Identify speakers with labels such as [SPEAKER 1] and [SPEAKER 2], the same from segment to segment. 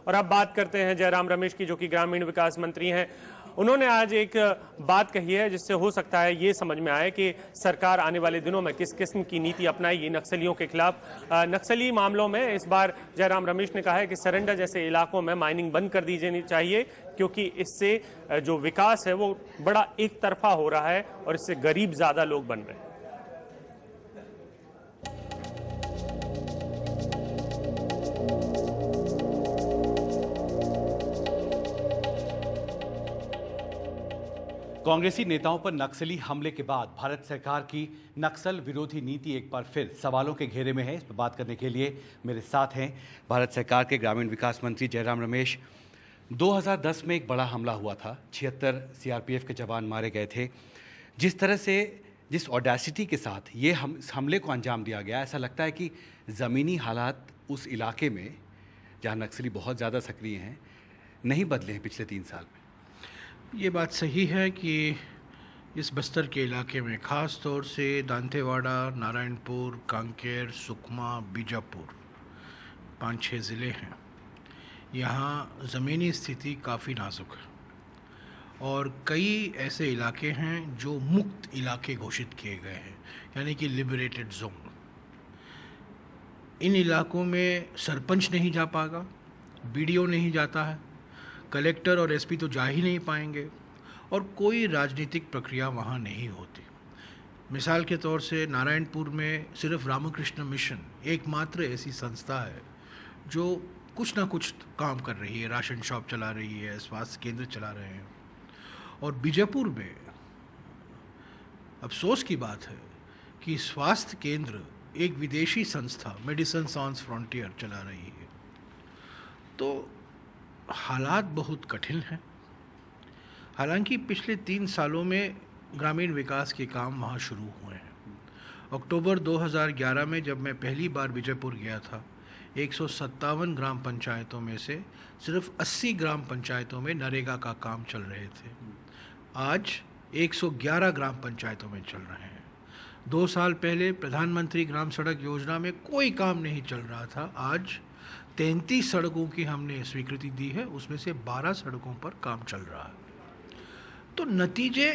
[SPEAKER 1] और अब बात करते हैं जयराम रमेश की, जो कि ग्रामीण विकास मंत्री हैं। उन्होंने आज एक बात कही है जिससे हो सकता है ये समझ में आए कि सरकार आने वाले दिनों में किस किस्म की नीति अपनाएगी नक्सलियों के खिलाफ। नक्सली मामलों में इस बार जयराम रमेश ने कहा है कि सरेंडर जैसे इलाकों में माइनिंग बंद कर दी जानी चाहिए, क्योंकि इससे जो विकास है वो बड़ा एक तरफा हो रहा है और इससे गरीब ज्यादा लोग बन रहे हैं।
[SPEAKER 2] कांग्रेसी नेताओं पर नक्सली हमले के बाद भारत सरकार की नक्सल विरोधी नीति एक बार फिर सवालों के घेरे में है। इस पर बात करने के लिए मेरे साथ हैं भारत सरकार के ग्रामीण विकास मंत्री जयराम रमेश। 2010 में एक बड़ा हमला हुआ था, 76 सीआरपीएफ के जवान मारे गए थे। जिस तरह से, जिस ऑडेसिटी के साथ ये हमले को अंजाम दिया गया, ऐसा लगता है कि ज़मीनी हालात उस इलाके में जहाँ नक्सली बहुत ज़्यादा सक्रिय हैं नहीं बदले हैं पिछले 3 साल में।
[SPEAKER 3] ये बात सही है कि इस बस्तर के इलाके में ख़ास तौर से दांतेवाड़ा, नारायणपुर, कांकेर, सुकमा, बीजापुर 5-6 ज़िले हैं। यहाँ ज़मीनी स्थिति काफ़ी नाजुक है और कई ऐसे इलाके हैं जो मुक्त इलाके घोषित किए गए हैं, यानी कि लिबरेटेड जोन। इन इलाकों में सरपंच नहीं जा पाएगा, बीडीओ नहीं जाता है, कलेक्टर और एसपी तो जा ही नहीं पाएंगे और कोई राजनीतिक प्रक्रिया वहाँ नहीं होती। मिसाल के तौर से नारायणपुर में सिर्फ रामकृष्ण मिशन एकमात्र ऐसी संस्था है जो कुछ ना कुछ काम कर रही है, राशन शॉप चला रही है, स्वास्थ्य केंद्र चला रहे हैं। और बीजापुर में अफसोस की बात है कि स्वास्थ्य केंद्र एक विदेशी संस्था मेडिसिन sans फ्रंटियर चला रही है। तो हालात बहुत कठिन हैं। हालांकि पिछले 3 सालों में ग्रामीण विकास के काम वहाँ शुरू हुए हैं। अक्टूबर 2011 में जब मैं पहली बार विजयपुर गया था, 157 ग्राम पंचायतों में से सिर्फ 80 ग्राम पंचायतों में नरेगा का काम चल रहे थे। आज 111 ग्राम पंचायतों में चल रहे हैं। 2 साल पहले प्रधानमंत्री ग्राम सड़क योजना में कोई काम नहीं चल रहा था। आज 33 सड़कों की हमने स्वीकृति दी है, उसमें से 12 सड़कों पर काम चल रहा है। तो नतीजे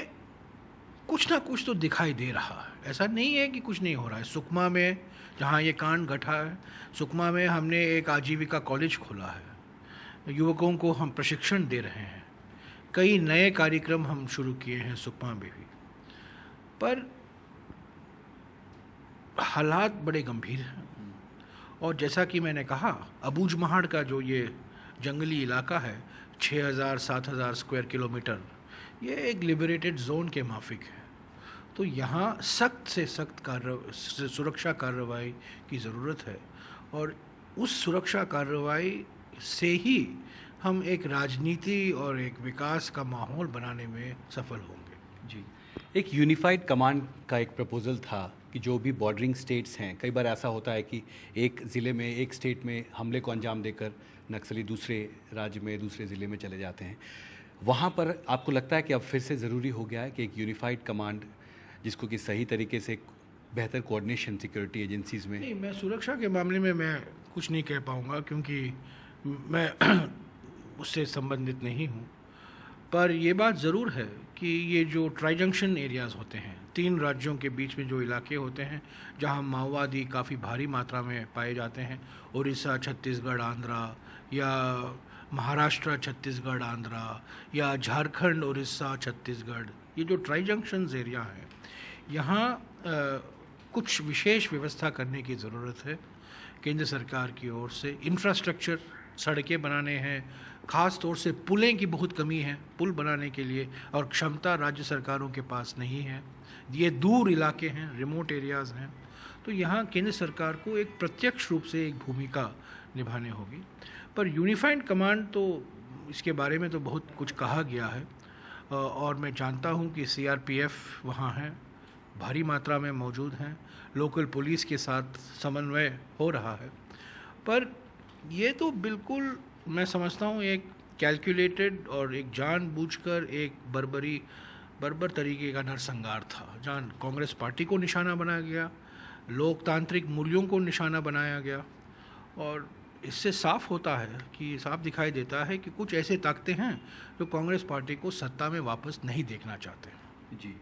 [SPEAKER 3] कुछ ना कुछ तो दिखाई दे रहा है, ऐसा नहीं है कि कुछ नहीं हो रहा है। सुकमा में जहाँ ये कांड घटा है, सुकमा में हमने एक आजीविका कॉलेज खोला है, युवकों को हम प्रशिक्षण दे रहे हैं, कई नए कार्यक्रम हम शुरू किए हैं सुकमा में भी। पर हालात बड़े गंभीर हैं और जैसा कि मैंने कहा, अबूझमाड़ का जो ये जंगली इलाका है 6000-7000 स्क्वायर किलोमीटर, ये एक लिबरेटेड जोन के माफिक है। तो यहाँ सख्त से सख्त सुरक्षा कार्रवाई की ज़रूरत है और उस सुरक्षा कार्रवाई से ही हम एक राजनीति और एक विकास का माहौल बनाने में सफल होंगे।
[SPEAKER 2] जी, एक यूनिफाइड कमांड का एक प्रपोजल था कि जो भी बॉर्डरिंग स्टेट्स हैं, कई बार ऐसा होता है कि एक ज़िले में, एक स्टेट में हमले को अंजाम देकर नक्सली दूसरे राज्य में, दूसरे ज़िले में चले जाते हैं। वहाँ पर आपको लगता है कि अब फिर से ज़रूरी हो गया है कि एक यूनिफाइड कमांड, जिसको कि सही तरीके से बेहतर कोऑर्डिनेशन सिक्योरिटी एजेंसीज़ में?
[SPEAKER 3] नहीं, मैं सुरक्षा के मामले में मैं कुछ नहीं कह पाऊँगा क्योंकि मैं उससे संबंधित नहीं हूँ। पर ये बात ज़रूर है कि ये जो ट्राई जंक्शन एरियाज़ होते हैं, 3 राज्यों के बीच में जो इलाके होते हैं जहाँ माओवादी काफ़ी भारी मात्रा में पाए जाते हैं, उड़ीसा, छत्तीसगढ़, आंध्रा, या महाराष्ट्र, छत्तीसगढ़, आंध्रा, या झारखंड, उड़ीसा, छत्तीसगढ़, ये जो ट्राई जंक्शन एरिया हैं, यहाँ कुछ विशेष व्यवस्था करने की ज़रूरत है केंद्र सरकार की ओर से। इंफ्रास्ट्रक्चर, सड़कें बनाने हैं, ख़ास तौर से पुलें की बहुत कमी है पुल बनाने के लिए, और क्षमता राज्य सरकारों के पास नहीं है। ये दूर इलाके हैं, रिमोट एरियाज़ हैं, तो यहाँ केंद्र सरकार को एक प्रत्यक्ष रूप से एक भूमिका निभानी होगी। पर यूनिफाइड कमांड तो इसके बारे में तो बहुत कुछ कहा गया है और मैं जानता हूँ कि सीआरपीएफ वहाँ हैं, भारी मात्रा में मौजूद हैं, लोकल पुलिस के साथ समन्वय हो रहा है। पर ये तो बिल्कुल मैं समझता हूँ एक कैलकुलेटेड और एक जानबूझकर एक बर्बर तरीके का नरसंहार था, जहाँ कांग्रेस पार्टी को निशाना बनाया गया, लोकतांत्रिक मूल्यों को निशाना बनाया गया और इससे साफ होता है कि साफ दिखाई देता है कि कुछ ऐसे ताकतें हैं जो कांग्रेस पार्टी को सत्ता में वापस नहीं देखना चाहते।
[SPEAKER 2] जी,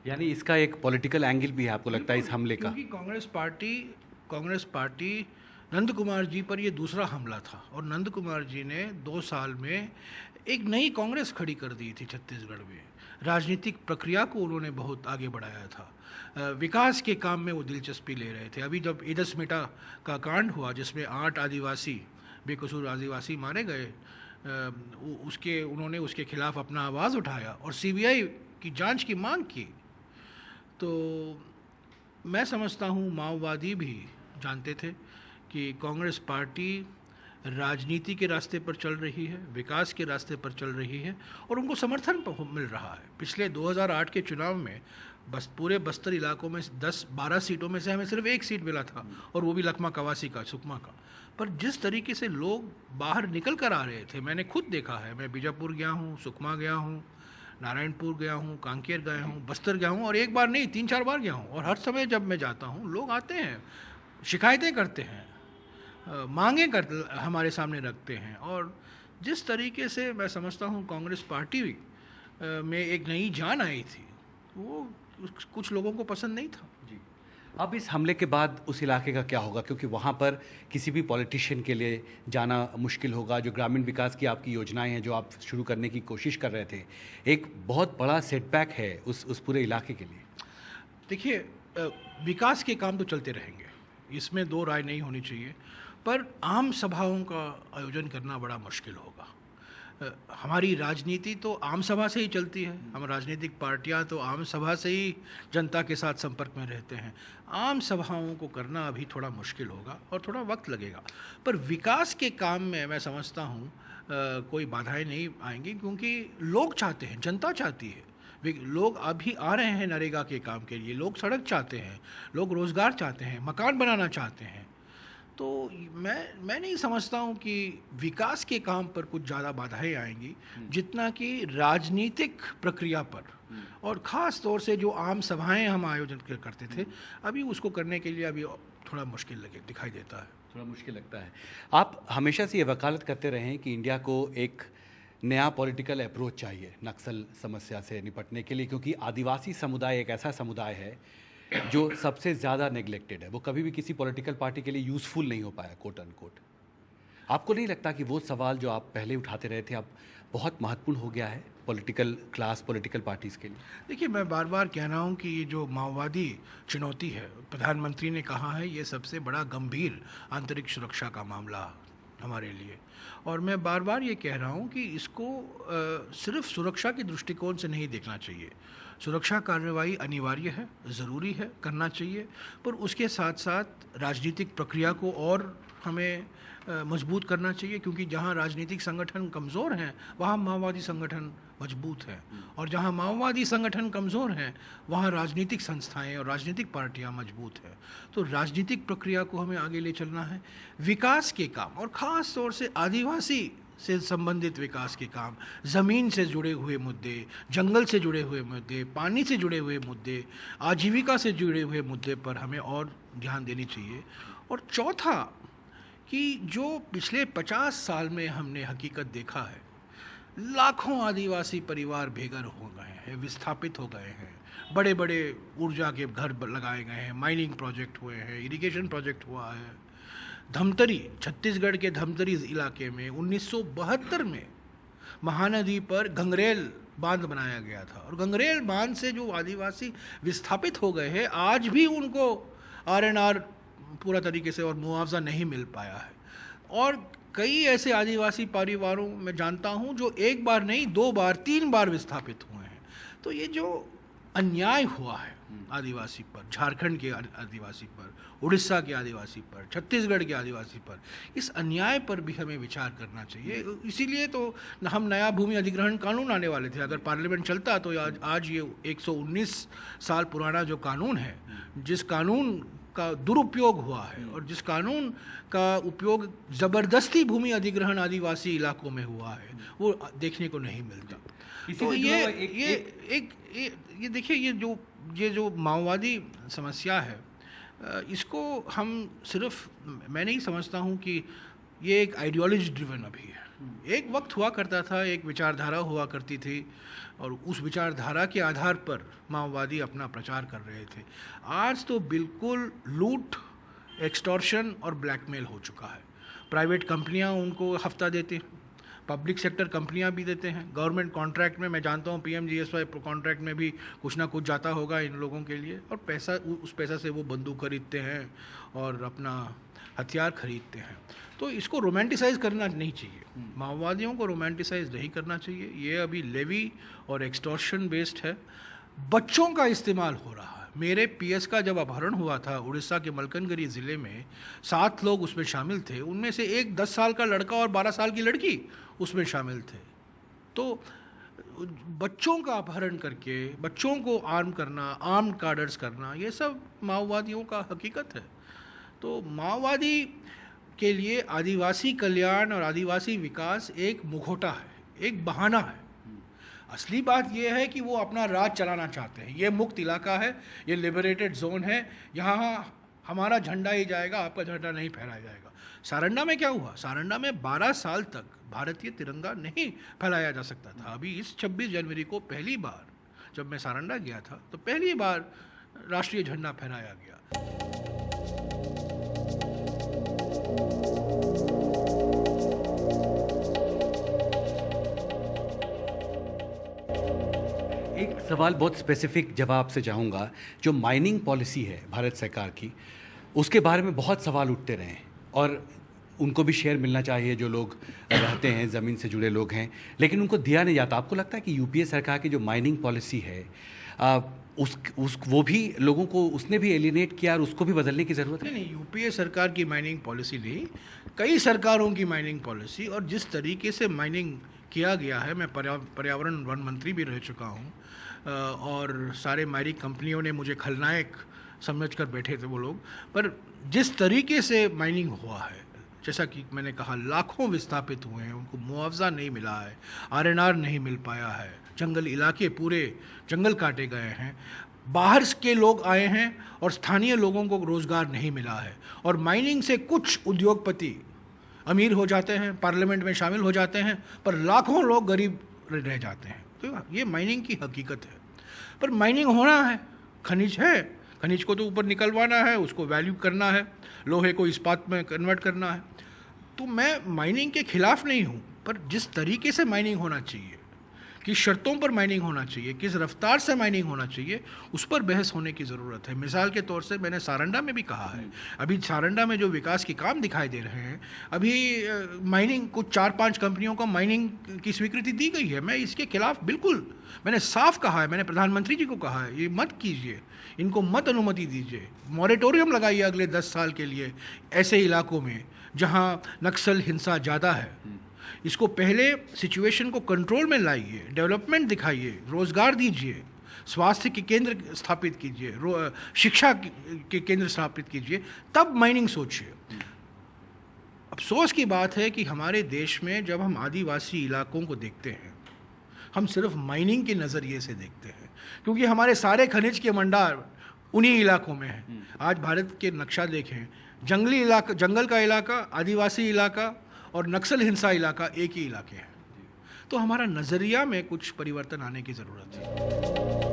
[SPEAKER 2] यानी इसका एक पॉलिटिकल एंगल भी है आपको लगता है इस हमले का?
[SPEAKER 3] क्योंकि कांग्रेस पार्टी नंद कुमार जी पर ये दूसरा हमला था और नंद कुमार जी ने 2 साल में एक नई कांग्रेस खड़ी कर दी थी छत्तीसगढ़ में। राजनीतिक प्रक्रिया को उन्होंने बहुत आगे बढ़ाया था, विकास के काम में वो दिलचस्पी ले रहे थे। अभी जब ईदसमेटा का कांड हुआ जिसमें 8 आदिवासी, बेकसूर आदिवासी मारे गए, उन्होंने उसके खिलाफ अपना आवाज़ उठाया और सीबीआई की जांच की मांग की। तो मैं समझता हूँ माओवादी भी जानते थे कि कांग्रेस पार्टी राजनीति के रास्ते पर चल रही है, विकास के रास्ते पर चल रही है और उनको समर्थन मिल रहा है। पिछले 2008 के चुनाव में पूरे बस्तर इलाकों में 10-12 सीटों में से हमें सिर्फ 1 सीट मिला था और वो भी लखमा कवासी का, सुकमा का। पर जिस तरीके से लोग बाहर निकल कर आ रहे थे, मैंने खुद देखा है। मैं बीजापुर गया हूँ, सुकमा गया हूँ, नारायणपुर गया हूँ, कांकेर गया हूँ, बस्तर गया हूँ और एक बार नहीं 3-4 बार गया हूँ। और हर समय जब मैं जाता हूँ लोग आते हैं, शिकायतें करते हैं, मांगें हमारे सामने रखते हैं। और जिस तरीके से मैं समझता हूँ कांग्रेस पार्टी में एक नई जान आई थी, वो कुछ लोगों को पसंद नहीं था।
[SPEAKER 2] जी, अब इस हमले के बाद उस इलाके का क्या होगा? क्योंकि वहाँ पर किसी भी पॉलिटिशियन के लिए जाना मुश्किल होगा। जो ग्रामीण विकास की आपकी योजनाएं हैं जो आप शुरू करने की कोशिश कर रहे थे, एक बहुत बड़ा सेटबैक है उस पूरे इलाके के लिए।
[SPEAKER 3] देखिए, विकास के काम तो चलते रहेंगे, इसमें 2 राय नहीं होनी चाहिए, पर आम सभाओं का आयोजन करना बड़ा मुश्किल होगा। हमारी राजनीति तो आम सभा से ही चलती है, हम राजनीतिक पार्टियां तो आम सभा से ही जनता के साथ संपर्क में रहते हैं। आम सभाओं को करना अभी थोड़ा मुश्किल होगा और थोड़ा वक्त लगेगा, पर विकास के काम में मैं समझता हूँ कोई बाधाएं नहीं आएंगी, क्योंकि लोग चाहते हैं, जनता चाहती है। लोग अभी आ रहे हैं नरेगा के काम के लिए, लोग सड़क चाहते हैं, लोग रोज़गार चाहते हैं, मकान बनाना चाहते हैं। तो मैं नहीं समझता हूँ कि विकास के काम पर कुछ ज़्यादा बाधाएं आएंगी, जितना कि राजनीतिक प्रक्रिया पर, और ख़ास तौर से जो आम सभाएं हम आयोजन करते थे, अभी उसको करने के लिए अभी थोड़ा मुश्किल दिखाई देता है।
[SPEAKER 2] थोड़ा मुश्किल लगता है। आप हमेशा से ये वकालत करते रहे हैं कि इंडिया को एक नया पॉलिटिकल अप्रोच चाहिए नक्सल समस्या से निपटने के लिए, क्योंकि आदिवासी समुदाय एक ऐसा समुदाय है जो सबसे ज़्यादा नेग्लेक्टेड है। वो कभी भी किसी पॉलिटिकल पार्टी के लिए यूज़फुल नहीं हो पाया, कोट अनकोट। आपको नहीं लगता कि वो सवाल जो आप पहले उठाते रहे थे अब बहुत महत्वपूर्ण हो गया है पॉलिटिकल क्लास, पॉलिटिकल पार्टीज़ के लिए?
[SPEAKER 3] देखिए, मैं बार बार कह रहा हूँ कि ये जो माओवादी चुनौती है, प्रधानमंत्री ने कहा है ये सबसे बड़ा गंभीर आंतरिक सुरक्षा का मामला हमारे लिए। और मैं बार बार ये कह रहा हूँ कि इसको सिर्फ सुरक्षा के दृष्टिकोण से नहीं देखना चाहिए। सुरक्षा कार्रवाई अनिवार्य है, ज़रूरी है, करना चाहिए, पर उसके साथ साथ राजनीतिक प्रक्रिया को और हमें मजबूत करना चाहिए, क्योंकि जहाँ राजनीतिक संगठन कमज़ोर हैं वहाँ माओवादी संगठन मजबूत हैं, और जहाँ माओवादी संगठन कमज़ोर हैं वहाँ राजनीतिक संस्थाएं और राजनीतिक पार्टियाँ मजबूत हैं। तो राजनीतिक प्रक्रिया को हमें आगे ले चलना है। विकास के काम, और ख़ास तौर से आदिवासी से संबंधित विकास के काम, ज़मीन से जुड़े हुए मुद्दे, जंगल से जुड़े हुए मुद्दे, पानी से जुड़े हुए मुद्दे, आजीविका से जुड़े हुए मुद्दे पर हमें और ध्यान देनी चाहिए। और चौथा, कि जो पिछले 50 साल में हमने हकीकत देखा है, लाखों आदिवासी परिवार बेघर हो गए हैं, विस्थापित हो गए हैं, बड़े बड़े ऊर्जा के घर लगाए गए हैं, माइनिंग प्रोजेक्ट हुए हैं, इरिगेशन प्रोजेक्ट हुआ है। धमतरी, छत्तीसगढ़ के धमतरी इलाके में 1972 में महानदी पर गंगरेल बांध बनाया गया था, और गंगरेल बांध से जो आदिवासी विस्थापित हो गए हैं, आज भी उनको आरएनआर पूरा तरीके से और मुआवजा नहीं मिल पाया है। और कई ऐसे आदिवासी परिवारों में जानता हूँ जो 1 बार नहीं 2 बार 3 बार विस्थापित हुए हैं। तो ये जो अन्याय हुआ है आदिवासी पर, झारखंड के आदिवासी पर, उड़ीसा के आदिवासी पर, छत्तीसगढ़ के आदिवासी पर, इस अन्याय पर भी हमें विचार करना चाहिए। इसीलिए तो हम नया भूमि अधिग्रहण कानून आने वाले थे। अगर पार्लियामेंट चलता तो आज ये 119 साल पुराना जो कानून है, जिस कानून का दुरुपयोग हुआ है और जिस कानून का उपयोग ज़बरदस्ती भूमि अधिग्रहण आदिवासी इलाकों में हुआ है, वो देखने को नहीं मिलता। तो ये देखिए, ये जो माओवादी समस्या है, इसको हम सिर्फ, मैं नहीं समझता हूँ कि ये एक आइडियोलॉजी ड्रिवन अभी है। एक वक्त हुआ करता था, एक विचारधारा हुआ करती थी और उस विचारधारा के आधार पर माओवादी अपना प्रचार कर रहे थे। आज तो बिल्कुल लूट, एक्सटॉर्शन और ब्लैकमेल हो चुका है। प्राइवेट कंपनियां उनको हफ्ता देती हैं, पब्लिक सेक्टर कंपनियां भी देते हैं, गवर्नमेंट कॉन्ट्रैक्ट में मैं जानता हूँ PMGSY कॉन्ट्रैक्ट में भी कुछ ना कुछ जाता होगा इन लोगों के लिए, और पैसा, उस पैसा से वो बंदूक खरीदते हैं और अपना हथियार खरीदते हैं। तो इसको रोमांटिसाइज करना नहीं चाहिए, माओवादियों को रोमांटिसाइज नहीं करना चाहिए। ये अभी लेवी और एक्सटॉर्शन बेस्ड है। बच्चों का इस्तेमाल हो रहा है। मेरे PS का जब अपहरण हुआ था उड़ीसा के मलकनगिरी ज़िले में, 7 लोग उसमें शामिल थे, उनमें से एक 10 साल का लड़का और 12 साल की लड़की उसमें शामिल थे। तो बच्चों का अपहरण करके बच्चों को आर्म करना, आर्म्ड कार्डर्स करना, ये सब माओवादियों का हकीकत है। तो माओवादी के लिए आदिवासी कल्याण और आदिवासी विकास एक मुखौटा है, एक बहाना है। असली बात यह है कि वो अपना राज चलाना चाहते हैं। ये मुक्त इलाका है, ये लिबरेटेड जोन है, यहाँ हमारा झंडा ही जाएगा, आपका झंडा नहीं फहराया जाएगा। सारंडा में क्या हुआ? सारंडा में 12 साल तक भारतीय तिरंगा नहीं फहराया जा सकता था। अभी इस 26 जनवरी को पहली बार जब मैं सारंडा गया था तो पहली बार राष्ट्रीय झंडा फहराया गया।
[SPEAKER 2] एक सवाल बहुत स्पेसिफिक जवाब से चाहूँगा। जो माइनिंग पॉलिसी है भारत सरकार की, उसके बारे में बहुत सवाल उठते रहे हैं और उनको भी शेयर मिलना चाहिए जो लोग रहते हैं, ज़मीन से जुड़े लोग हैं, लेकिन उनको दिया नहीं जाता। आपको लगता है कि UPA सरकार की जो माइनिंग पॉलिसी है वो भी लोगों को, उसने भी एलिनेट किया और उसको भी बदलने की ज़रूरत है?
[SPEAKER 3] नहीं, UPA सरकार की माइनिंग पॉलिसी नहीं, कई सरकारों की माइनिंग पॉलिसी, और जिस तरीके से माइनिंग किया गया है, मैं पर्यावरण वन मंत्री भी रह चुका हूँ और सारे माइनिंग कंपनियों ने मुझे खलनायक समझकर बैठे थे वो लोग, पर जिस तरीके से माइनिंग हुआ है, जैसा कि मैंने कहा, लाखों विस्थापित हुए हैं, उनको मुआवजा नहीं मिला है, RNR नहीं मिल पाया है, जंगल इलाके पूरे जंगल काटे गए हैं, बाहर के लोग आए हैं और स्थानीय लोगों को रोज़गार नहीं मिला है, और माइनिंग से कुछ उद्योगपति अमीर हो जाते हैं, पार्लियामेंट में शामिल हो जाते हैं, पर लाखों लोग गरीब रह जाते हैं। तो ये माइनिंग की हकीकत है। पर माइनिंग होना है, खनिज है, खनिज को तो ऊपर निकलवाना है, उसको वैल्यू करना है, लोहे को इस्पात में कन्वर्ट करना है। तो मैं माइनिंग के खिलाफ नहीं हूँ, पर जिस तरीके से माइनिंग होना चाहिए, किस शर्तों पर माइनिंग होना चाहिए, किस रफ्तार से माइनिंग होना चाहिए, उस पर बहस होने की ज़रूरत है। मिसाल के तौर से मैंने सारंडा में भी कहा है, अभी सारंडा में जो विकास के काम दिखाई दे रहे हैं, अभी माइनिंग कुछ 4-5 कंपनियों को माइनिंग की स्वीकृति दी गई है। मैं इसके खिलाफ बिल्कुल, मैंने साफ कहा है, मैंने प्रधानमंत्री जी को कहा है, ये मत कीजिए, इनको मत अनुमति दीजिए, मॉरेटोरियम लगाइए अगले 10 साल के लिए ऐसे इलाकों में जहाँ नक्सल हिंसा ज़्यादा है। इसको पहले सिचुएशन को कंट्रोल में लाइए, डेवलपमेंट दिखाइए, रोज़गार दीजिए, स्वास्थ्य के केंद्र स्थापित कीजिए, शिक्षा के केंद्र स्थापित कीजिए, तब माइनिंग सोचिए। अफसोस की बात है कि हमारे देश में जब हम आदिवासी इलाकों को देखते हैं, हम सिर्फ माइनिंग के नज़रिए से देखते हैं, क्योंकि हमारे सारे खनिज के भंडार उन्हीं इलाकों में हैं। आज भारत के नक्शा देखें, जंगली इलाका, जंगल का इलाका, आदिवासी इलाका और नक्सल हिंसा इलाका एक ही इलाके हैं। तो हमारा नज़रिया में कुछ परिवर्तन आने की ज़रूरत है।